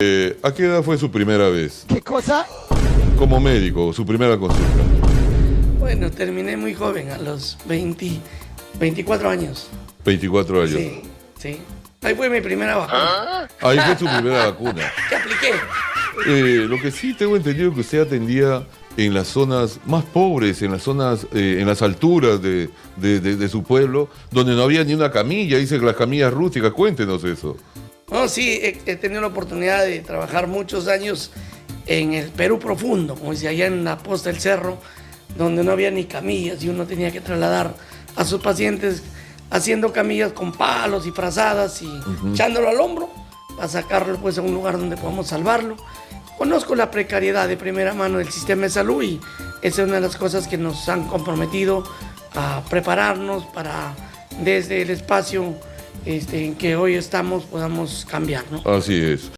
¿A qué edad fue su primera vez? ¿Qué cosa? Como médico, su primera consulta. Bueno, terminé muy joven, a los 24 años. 24 años. Sí, sí. Ahí fue mi primera vacuna. Ahí fue su primera vacuna. ¿Qué apliqué? Lo que sí tengo entendido que usted atendía en las zonas más pobres, en las zonas, en las alturas de su pueblo, donde no había ni una camilla, dice que las camillas rústicas, cuéntenos eso. No, sí, he tenido la oportunidad de trabajar muchos años en el Perú profundo, como decía, allá en la posta del cerro, donde no había ni camillas y uno tenía que trasladar a sus pacientes haciendo camillas con palos y frazadas y echándolo al hombro para sacarlo pues a un lugar donde podamos salvarlo. Conozco la precariedad de primera mano del sistema de salud y esa es una de las cosas que nos han comprometido a prepararnos para desde el espacio en que hoy estamos podamos cambiar, ¿no? Así es.